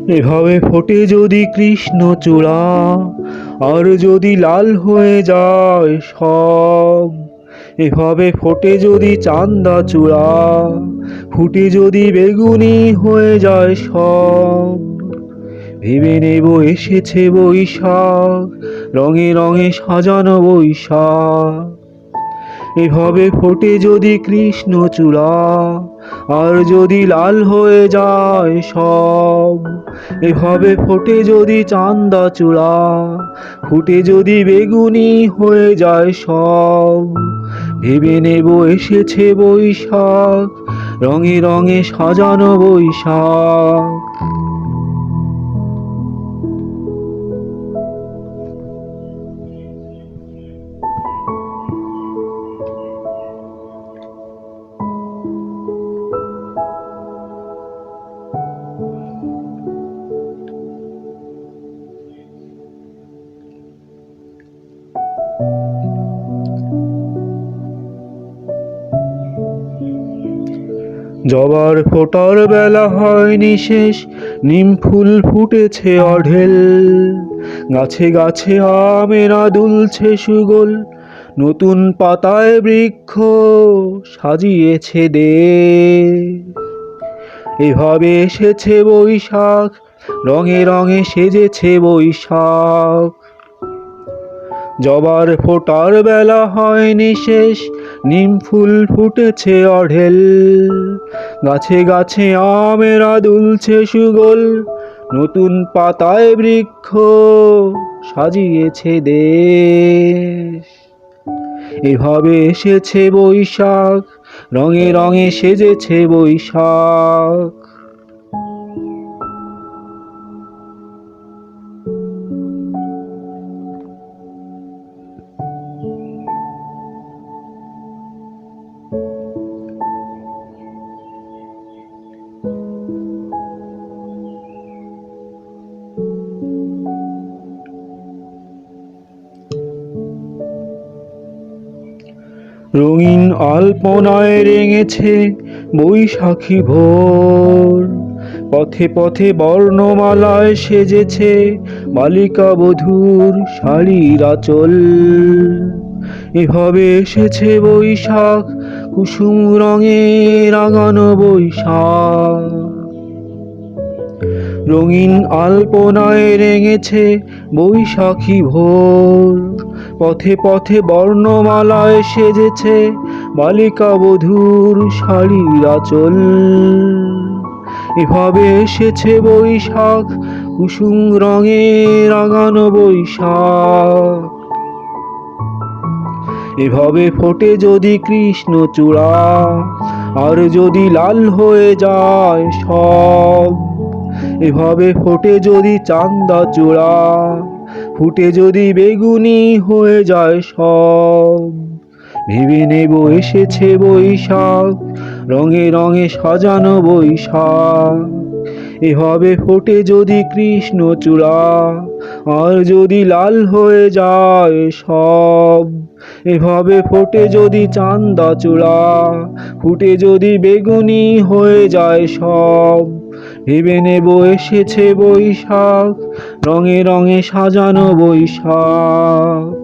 এভাবে ফোটে যদি কৃষ্ণচূড়া, আর যদি লাল হয়ে যায় সব। এভাবে ফোটে যদি চাঁদা চূড়া, ফুটে যদি বেগুনি হয়ে যায় সব। ভেবে নেব এসেছে বৈশাখ, রঙে রঙে সাজানো বৈশাখ। এভাবে ফোটে যদি কৃষ্ণচূড়া, আর যদি লাল হয়ে যায় সব। এভাবে ফোটে যদি চাঁদা চূড়া, ফুটে যদি বেগুনি হয়ে যায় সব। ভেবে নেব এসেছে বৈশাখ, রঙে রঙে সাজানো বৈশাখ। জবার ফোটার বেলা হয়নি শেষ, নিম ফুল ফুটেছে অঢেল। গাছে গাছে আমেরা দুলছে সুগোল, নতুন পাতায় বৃক্ষ সাজিয়েছে দেশ। এভাবে এসেছে বৈশাখ, রঙে রঙে সেজেছে বৈশাখ। জবার ফোটার বেলা হয়নি শেষ, নিম ফুল ফুটেছে অঢেল। গাছে গাছে আমেরা দুলছে সুগোল, নতুন পাতায় বৃক্ষ সাজিয়েছে দেশ। এভাবে এসেছে বৈশাখ, রঙে রঙে সেজেছে বৈশাখ। রঙিন আলপনায় রেঙেছে বৈশাখী ভোর, পথে পথে বর্ণমালায় সেজেছে বালিকা বধূর শাড়ির আঁচল। এভাবে এসেছে বৈশাখ, কুসুম রঙে রাঙানো বৈশাখ। রঙিন আলপনায় রেঙেছে বৈশাখী ভোর, পথে পথে বর্ণমালায় সেজেছে বালিকা বধূর শাড়ির আঁচল। এভাবে এসেছে বৈশাখ, কুসুম রঙে রাঙানো বৈশাখ। এভাবে ফোটে যদি কৃষ্ণচূড়া, আর যদি লাল হয়ে যায় সব। এভাবে ফোটে যদি চাঁদা চূড়া, ফুটে যদি বেগুনি হয়ে যায় সব। ভেবে নেব এসেছে বৈশাখ, রঙে রঙে সাজানো বৈশাখ। এভাবে ফোটে যদি কৃষ্ণচূড়া, আর যদি লাল হয়ে যায় সব। এভাবে ফোটে যদি চাঁদা চূড়া, ফুটে যদি বেগুনি হয়ে যায় সব। ভেবে নেব এসেছে বৈশাখ, রঙে রঙে সাজানো বৈশাখ।